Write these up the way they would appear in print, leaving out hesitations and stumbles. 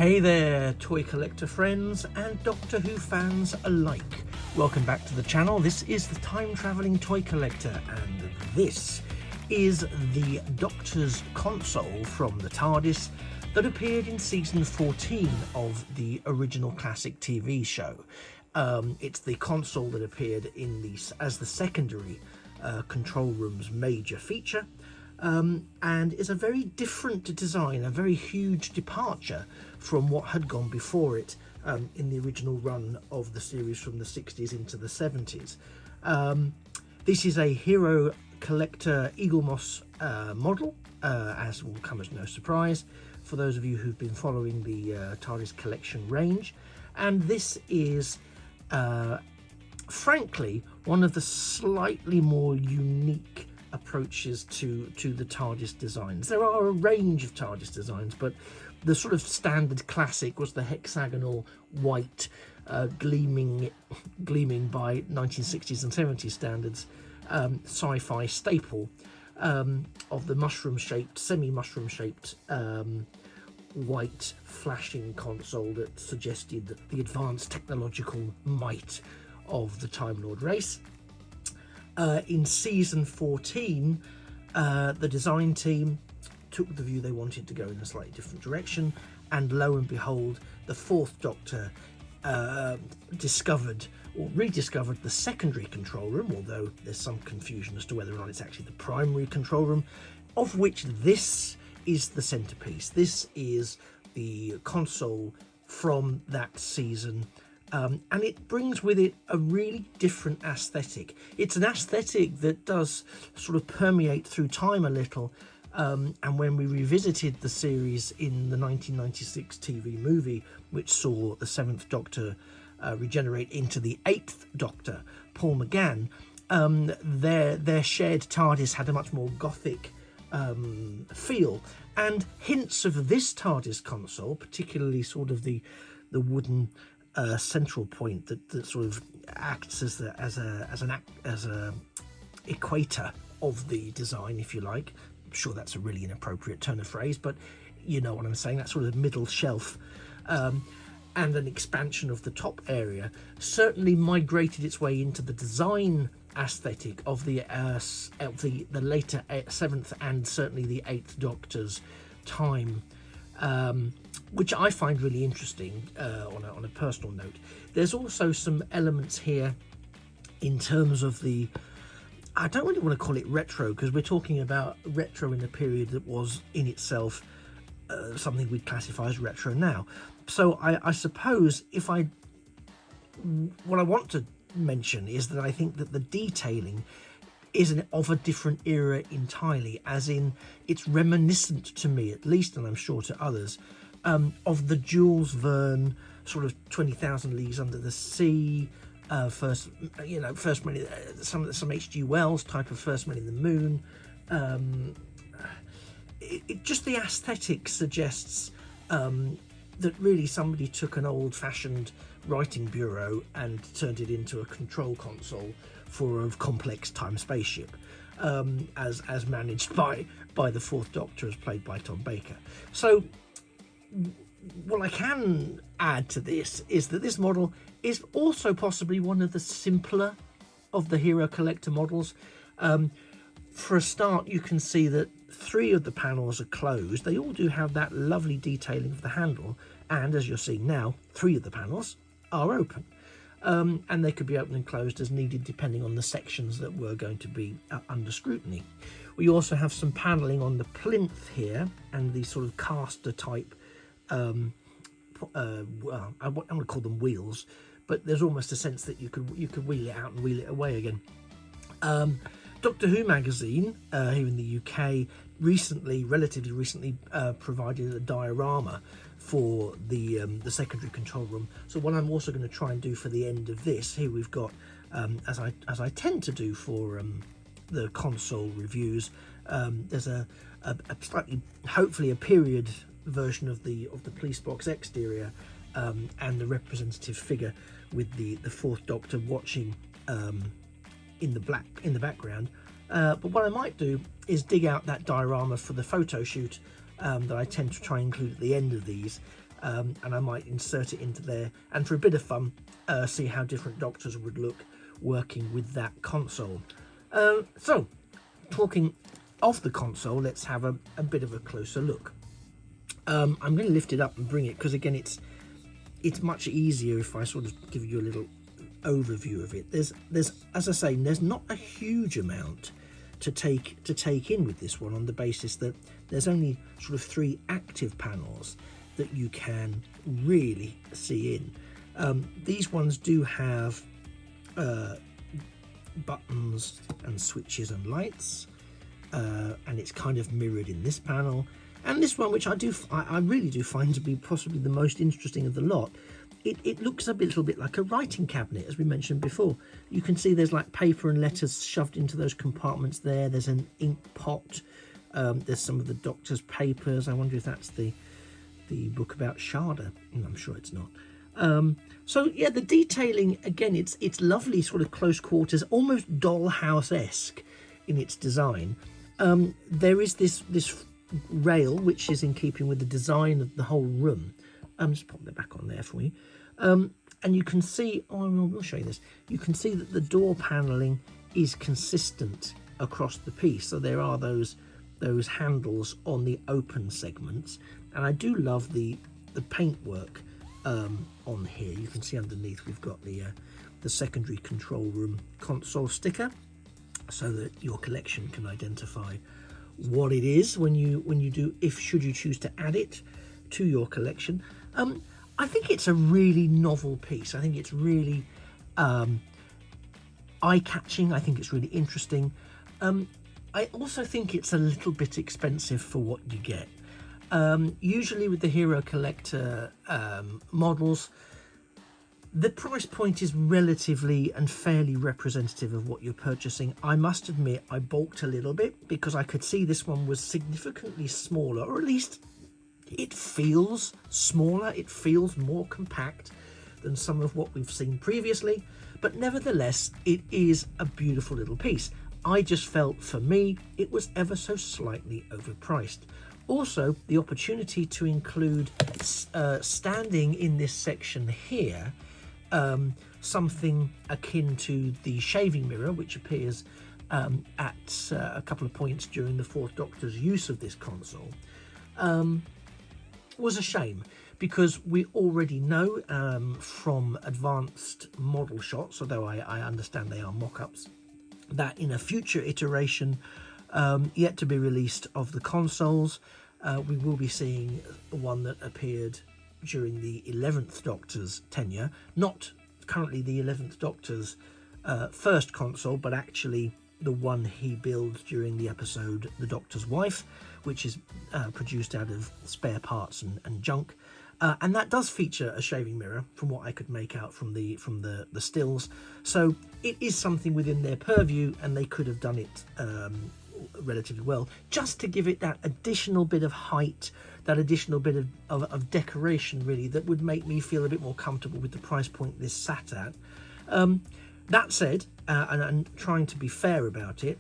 Hey there, toy collector friends and Doctor Who fans alike. Welcome back to the channel. This is the time-travelling toy collector, and this is the Doctor's Console from the TARDIS that appeared in season 14 of the original classic TV show. It's the console that appeared as the secondary control room's major feature. And is a very different design, a very huge departure from what had gone before it in the original run of the series from the 60s into the 70s. This is a Hero Collector Eaglemoss model, as will come as no surprise for those of you who've been following the TARDIS collection range. And this is, frankly, one of the slightly more unique approaches to the TARDIS designs. There are a range of TARDIS designs, but the sort of standard classic was the hexagonal white gleaming by 1960s and 70s standards sci-fi staple of the mushroom-shaped, semi-mushroom shaped white flashing console that suggested the advanced technological might of the Time Lord race. In season 14, the design team took the view they wanted to go in a slightly different direction, and lo and behold, the fourth Doctor discovered or rediscovered the secondary control room, although there's some confusion as to whether or not it's actually the primary control room, of which this is the centerpiece. This is the console from that season. And it brings with it a really different aesthetic. It's an aesthetic that does sort of permeate through time a little. And when we revisited the series in the 1996 TV movie, which saw the 7th Doctor regenerate into the 8th Doctor, Paul McGann, their shared TARDIS had a much more gothic feel. And hints of this TARDIS console, particularly sort of the wooden central point that sort of acts as a equator of the design, if you like. I'm sure that's a really inappropriate turn of phrase, but you know what I'm saying. That sort of middle shelf and an expansion of the top area certainly migrated its way into the design aesthetic of the later 7th and certainly the 8th Doctor's time. Which I find really interesting on a personal note. There's also some elements here in terms of I don't really want to call it retro, because we're talking about retro in a period that was in itself something we'd classify as retro now. So I suppose what I want to mention is that I think that the detailing is of a different era entirely, as in it's reminiscent to me, at least, and I'm sure to others, of the Jules Verne sort of 20,000 Leagues Under the Sea, first man, some H.G. Wells type of First Man in the Moon. Just the aesthetic suggests that really somebody took an old-fashioned writing bureau and turned it into a control console for a complex time spaceship, as managed by the fourth Doctor, as played by Tom Baker. So what I can add to this is that this model is also possibly one of the simpler of the Hero Collector models. For a start, you can see that 3 of the panels are closed. They all do have that lovely detailing of the handle, and as you're seeing now, 3 of the panels are open. And they could be opened and closed as needed depending on the sections that were going to be under scrutiny. We also have some panelling on the plinth here and the sort of caster type, I'm going to call them wheels, but there's almost a sense that you could wheel it out and wheel it away again. Doctor Who magazine here in the UK relatively recently provided a diorama for the secondary control room. So what I'm also going to try and do for the end of this, here we've got, as I tend to do for the console reviews, there's a slightly, hopefully a period version of the police box exterior, and the representative figure with the fourth Doctor watching in the background. But what I might do is dig out that diorama for the photo shoot that I tend to try and include at the end of these, and I might insert it into there, and for a bit of fun, see how different Doctors would look working with that console. So, talking of the console, let's have a bit of a closer look. I'm going to lift it up and bring it, because again, it's much easier if I sort of give you a little overview of it. There's as I say, there's not a huge amount to take in with this one, on the basis that there's only sort of 3 active panels that you can really see in. These ones do have buttons and switches and lights, and it's kind of mirrored in this panel. And this one, which I really do find to be possibly the most interesting of the lot, it looks a little bit like a writing cabinet, as we mentioned before. You can see there's like paper and letters shoved into those compartments there. There's an ink pot. There's some of the Doctor's papers. I wonder if that's the book about Sharda. I'm sure it's not. So yeah, the detailing, again, it's lovely, sort of close quarters, almost dollhouse-esque in its design. There is this rail which is in keeping with the design of the whole room. Just pop that back on there for you. And you can see, we'll show you this. You can see that the door paneling is consistent across the piece. So there are those handles on the open segments, and I do love the paintwork on here. You can see underneath we've got the secondary control room console sticker, so that your collection can identify what it is when you do, should you choose to add it to your collection. I think it's a really novel piece. I think it's really eye-catching. I think it's really interesting. I also think it's a little bit expensive for what you get. Usually with the Hero Collector models, the price point is relatively and fairly representative of what you're purchasing. I must admit, I balked a little bit because I could see this one was significantly smaller, or at least it feels smaller. It feels more compact than some of what we've seen previously, but nevertheless, it is a beautiful little piece. I just felt, for me, it was ever so slightly overpriced. Also, the opportunity to include, standing in this section here, something akin to the shaving mirror, which appears at a couple of points during the 4th Doctor's use of this console, was a shame, because we already know from advanced model shots, although I understand they are mock-ups, that in a future iteration yet to be released of the consoles, we will be seeing one that appeared during the 11th Doctor's tenure, not currently the 11th Doctor's first console, but actually the one he builds during the episode The Doctor's Wife, which is produced out of spare parts and junk. And that does feature a shaving mirror, from what I could make out from the stills. So it is something within their purview, and they could have done it relatively well, just to give it that additional bit of height, that additional bit of decoration, really, that would make me feel a bit more comfortable with the price point this sat at. That said, and trying to be fair about it,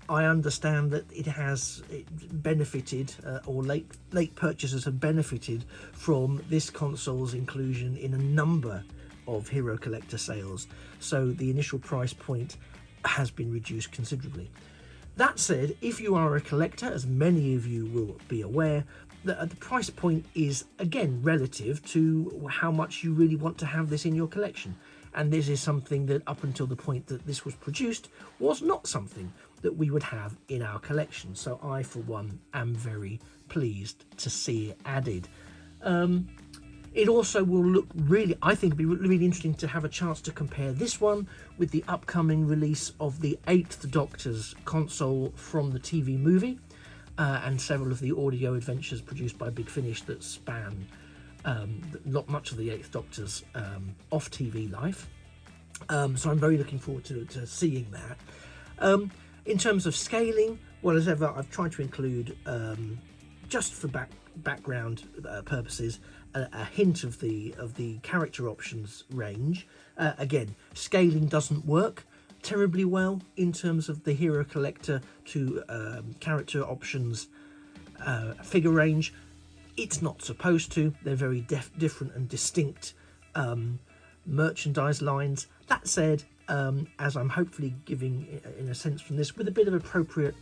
I understand that it has benefited, or late purchasers have benefited from this console's inclusion in a number of Hero Collector sales, so the initial price point has been reduced considerably. That said, if you are a collector, as many of you will be aware, the price point is, again, relative to how much you really want to have this in your collection. And this is something that, up until the point that this was produced, was not something that we would have in our collection. So I, for one, am very pleased to see it added. It also will look really, I think, it'll be really interesting to have a chance to compare this one with the upcoming release of the 8th Doctor's console from the TV movie, and several of the audio adventures produced by Big Finish that span not much of the 8th Doctor's off-TV life. So I'm very looking forward to seeing that. In terms of scaling, well, as ever, I've tried to include, just for background purposes, a hint of the character options range. Again, scaling doesn't work terribly well in terms of the Hero Collector to character options figure range. It's not supposed to. They're very different and distinct merchandise lines. That said, as I'm hopefully giving in a sense from this, with a bit of appropriate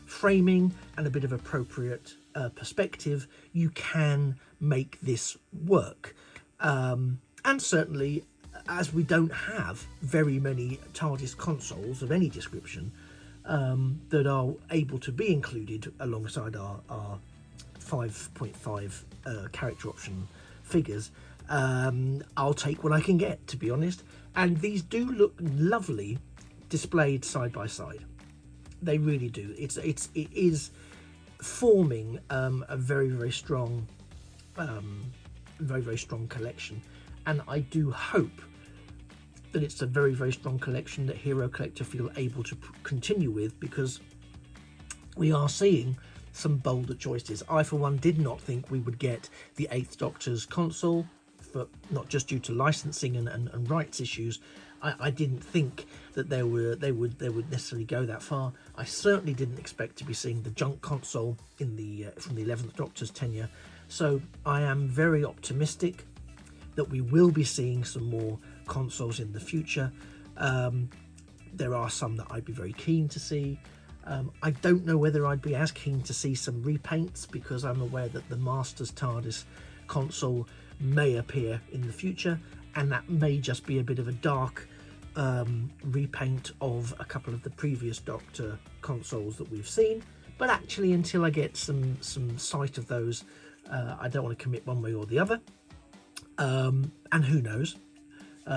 framing and a bit of appropriate perspective, you can make this work. And certainly, as we don't have very many TARDIS consoles of any description that are able to be included alongside our 5.5 character option figures, I'll take what I can get, to be honest. And these do look lovely displayed side by side. They really do. It is forming a very strong collection, and I do hope that it's a very strong collection that Hero Collector feel able to continue with, because we are seeing some bolder choices. I for one did not think we would get the 8th Doctor's console, for not just due to licensing and rights issues. I didn't think that they would necessarily go that far. I certainly didn't expect to be seeing the junk console in the from the 11th Doctor's tenure. So I am very optimistic that we will be seeing some more consoles in the future. There are some that I'd be very keen to see. I don't know whether I'd be as keen to see some repaints, because I'm aware that the Master's TARDIS console may appear in the future, and that may just be a bit of a dark repaint of a couple of the previous Doctor consoles that we've seen. But actually, until I get some sight of those, I don't want to commit one way or the other. And who knows,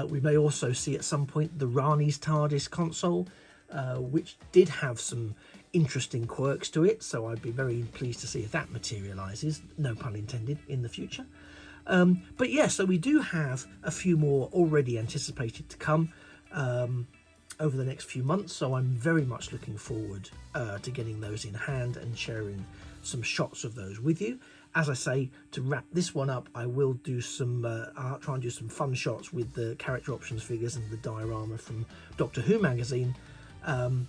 we may also see at some point the Rani's TARDIS console, which did have some interesting quirks to it, so I'd be very pleased to see if that materialises, no pun intended, in the future. But yeah, so we do have a few more already anticipated to come over the next few months, so I'm very much looking forward to getting those in hand and sharing some shots of those with you. As I say, to wrap this one up, I will do some I'll try and do some fun shots with the character options figures and the diorama from Doctor Who magazine, and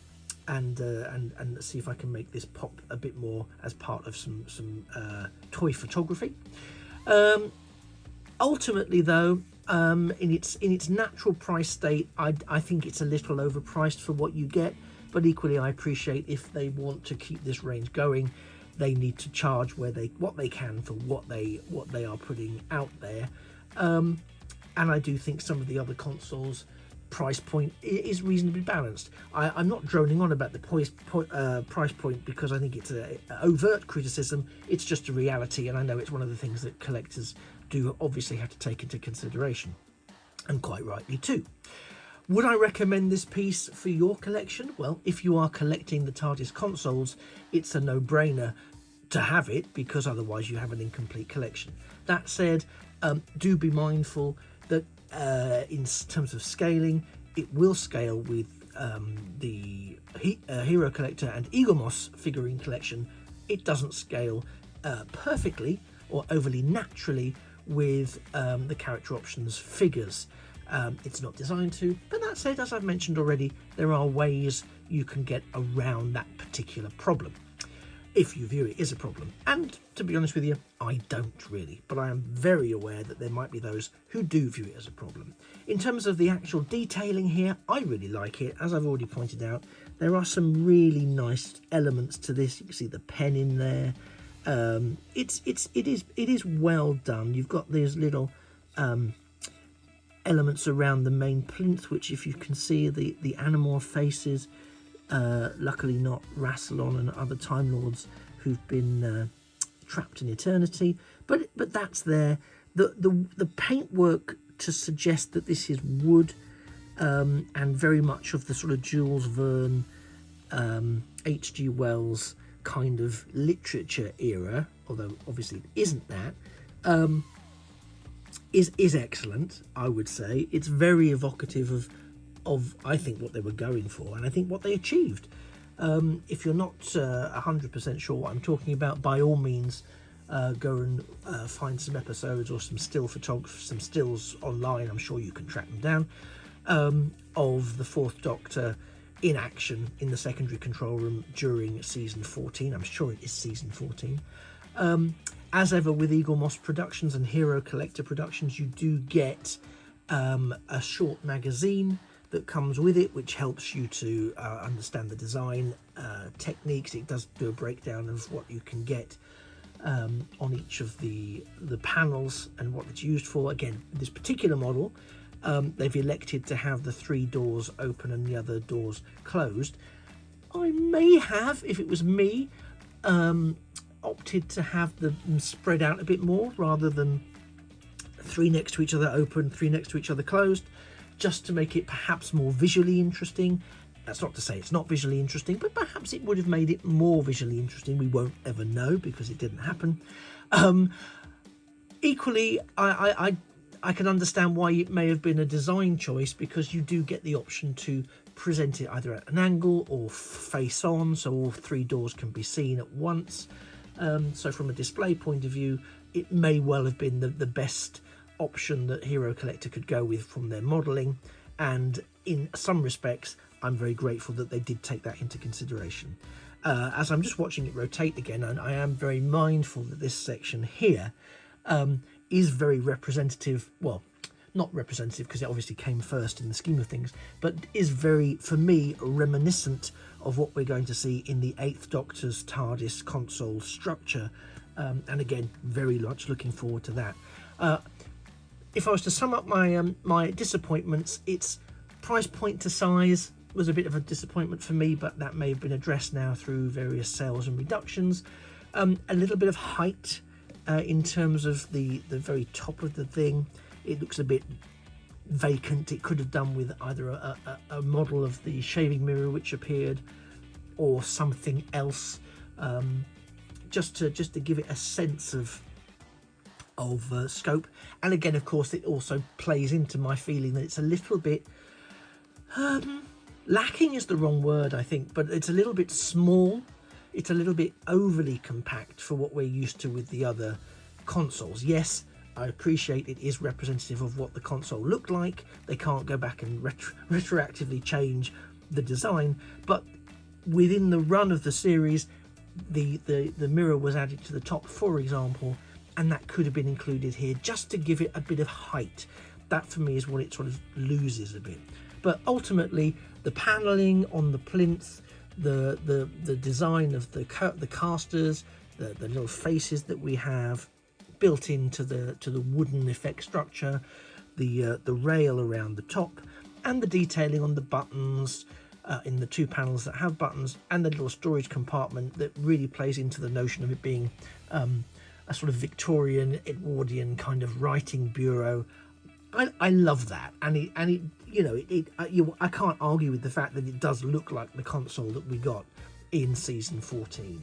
see if I can make this pop a bit more as part of some toy photography. Ultimately, though, in its natural price state, I think it's a little overpriced for what you get. But equally, I appreciate if they want to keep this range going, they need to charge what they can for what they are putting out there. And I do think some of the other consoles' price point is reasonably balanced. I'm not droning on about the price point because I think it's an overt criticism. It's just a reality, and I know it's one of the things that collectors do obviously have to take into consideration, and quite rightly too. Would I recommend this piece for your collection? Well, if you are collecting the TARDIS consoles, it's a no-brainer to have it, because otherwise you have an incomplete collection. That said, do be mindful that in terms of scaling, it will scale with the Hero Collector and Eaglemoss figurine collection. It doesn't scale perfectly or overly naturally with the character options figures. It's not designed to, but that said, as I've mentioned already, there are ways you can get around that particular problem, if you view it as a problem. And to be honest with you, I don't really, but I am very aware that there might be those who do view it as a problem. In terms of the actual detailing here, I really like it. As I've already pointed out, there are some really nice elements to this. You can see the pen in there. It is well done. You've got these little elements around the main plinth, which, if you can see, the animal faces, luckily not Rassilon and other Time Lords who've been trapped in eternity, but that's there. The paintwork to suggest that this is wood, and very much of the sort of Jules Verne, H.G. Wells kind of literature era, although obviously it isn't that, is excellent, I would say. It's very evocative of I think what they were going for, and I think what they achieved. If you're not 100% sure what I'm talking about, by all means go and find some episodes or some stills online. I'm sure you can track them down, of the 4th Doctor in action in the secondary control room during season 14. I'm sure it is season 14. As ever with Eaglemoss Productions and Hero Collector Productions, you do get a short magazine that comes with it, which helps you to understand the design techniques. It does do a breakdown of what you can get on each of the panels and what it's used for. Again, this particular model, they've elected to have the 3 doors open and the other doors closed. I may have, if it was me, opted to have them spread out a bit more rather than 3 next to each other open, 3 next to each other closed, just to make it perhaps more visually interesting. That's not to say it's not visually interesting, but perhaps it would have made it more visually interesting. We won't ever know because it didn't happen. Equally, I can understand why it may have been a design choice, because you do get the option to present it either at an angle or face on, so all 3 doors can be seen at once. So from a display point of view, it may well have been the best option that Hero Collector could go with from their modelling, and in some respects I'm very grateful that they did take that into consideration. As I'm just watching it rotate again, and I am very mindful that this section here is very representative, well, not representative because it obviously came first in the scheme of things, but is very, for me, reminiscent of what we're going to see in the 8th Doctor's TARDIS console structure. And again, very much looking forward to that. If I was to sum up my disappointments, its price point to size was a bit of a disappointment for me, but that may have been addressed now through various sales and reductions. A little bit of height in terms of the very top of the thing. It looks a bit vacant. It could have done with either a model of the shaving mirror which appeared, or something else, just to give it a sense of scope. And again, of course, it also plays into my feeling that it's a little bit lacking is the wrong word, I think, but it's a little bit small. It's a little bit overly compact for what we're used to with the other consoles. Yes, I appreciate it is representative of what the console looked like. They can't go back and retroactively change the design, but within the run of the series, the mirror was added to the top, for example, and that could have been included here just to give it a bit of height. That for me is what it sort of loses a bit. But ultimately, the paneling on the plinth, the design of the casters, the little faces that we have built into the wooden effect structure, the rail around the top, and the detailing on the buttons in the 2 panels that have buttons, and the little storage compartment that really plays into the notion of it being a sort of Victorian, Edwardian kind of writing bureau. I love that, and it I can't argue with the fact that it does look like the console that we got in season 14.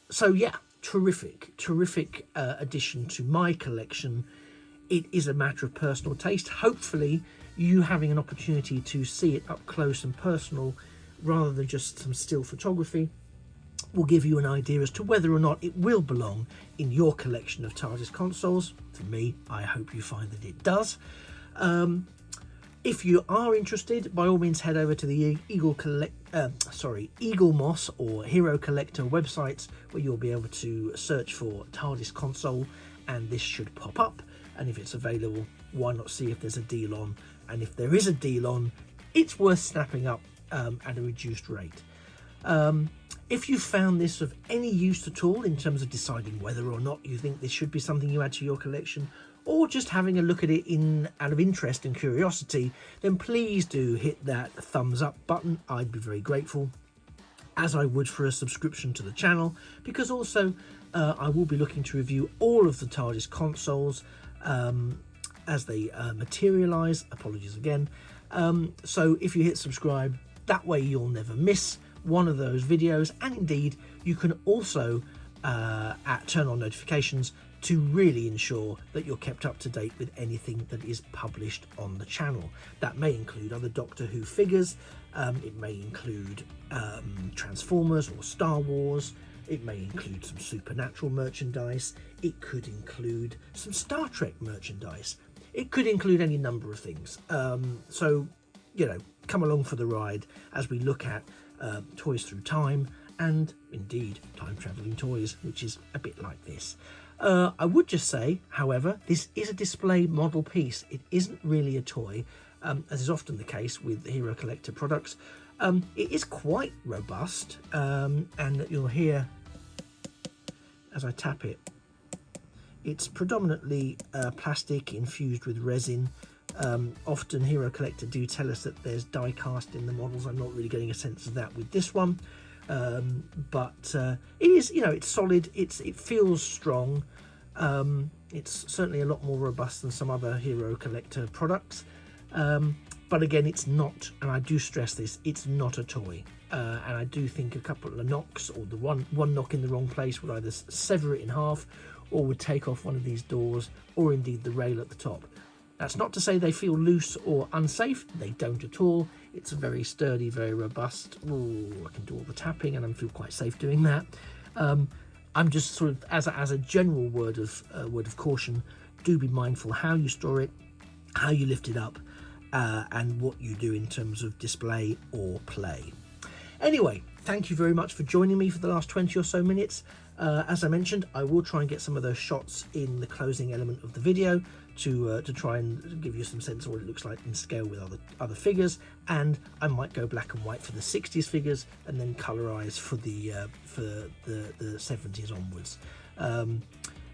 So yeah, terrific addition to my collection. It is a matter of personal taste. Hopefully you having an opportunity to see it up close and personal rather than just some still photography will give you an idea as to whether or not it will belong in your collection of TARDIS consoles. For me, I hope you find that it does. If you are interested, by all means head over to the Eaglemoss or Hero Collector websites, where you'll be able to search for TARDIS Console and this should pop up. And if it's available, why not see if there's a deal on? And if there is a deal on, it's worth snapping up at a reduced rate. If you found this of any use at all in terms of deciding whether or not you think this should be something you add to your collection, or just having a look at it out of interest and curiosity, then please do hit that thumbs up button. I'd be very grateful, as I would for a subscription to the channel, because also I will be looking to review all of the TARDIS consoles as they materialise. Apologies again. So if you hit subscribe, that way you'll never miss one of those videos, and indeed you can also turn on notifications to really ensure that you're kept up to date with anything that is published on the channel. That may include other Doctor Who figures, it may include Transformers or Star Wars, it may include some Supernatural merchandise, it could include some Star Trek merchandise, it could include any number of things. So, come along for the ride as we look at Toys Through Time and indeed time-travelling toys, which is a bit like this. I would just say, however, this is a display model piece. It isn't really a toy, as is often the case with Hero Collector products. It is quite robust, and you'll hear as I tap it, it's predominantly plastic infused with resin. Often Hero Collector do tell us that there's die cast in the models. I'm not really getting a sense of that with this one, but it is, you know, it's solid. It feels strong. It's certainly a lot more robust than some other Hero Collector products. But again, it's not, and I do stress this, it's not a toy. And I do think a couple of knocks, or the one knock in the wrong place, would either sever it in half or would take off one of these doors, or indeed the rail at the top. That's not to say they feel loose or unsafe. They don't at all. It's very sturdy, very robust. Ooh, I can do all the tapping and I feel quite safe doing that. I'm just sort of, as a general word of caution, do be mindful how you store it, how you lift it up, and what you do in terms of display or play. Anyway, thank you very much for joining me for the last 20 or so minutes. As I mentioned, I will try and get some of those shots in the closing element of the video to try and give you some sense of what it looks like in scale with other figures, and I might go black and white for the 60s figures and then colorize for the 70s onwards.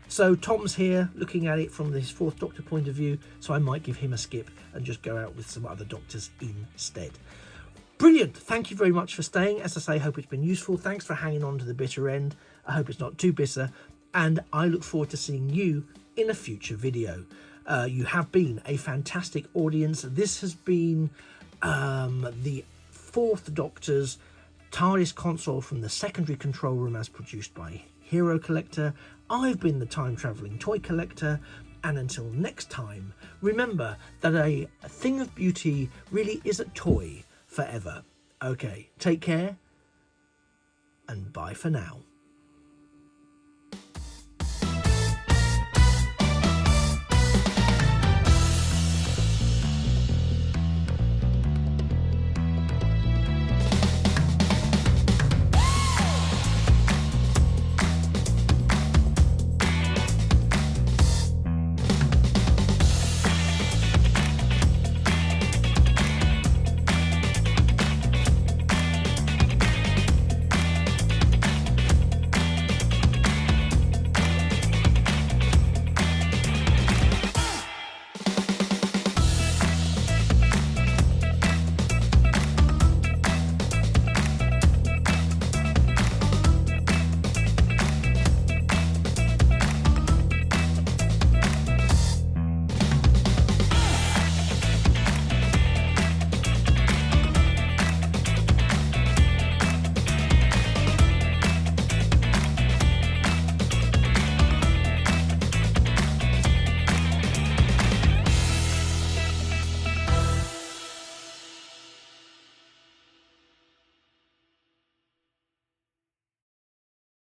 So Tom's here looking at it from his Fourth Doctor point of view, so I might give him a skip and just go out with some other Doctors instead. Brilliant. Thank you very much for staying. As I say, I hope it's been useful. Thanks for hanging on to the bitter end. I hope it's not too bitter, and I look forward to seeing you in a future video. You have been a fantastic audience. This has been the Fourth Doctor's TARDIS console from the secondary control room as produced by Hero Collector. I've been the time-travelling toy collector, and until next time, remember that a thing of beauty really is a toy forever. Okay, take care, and bye for now.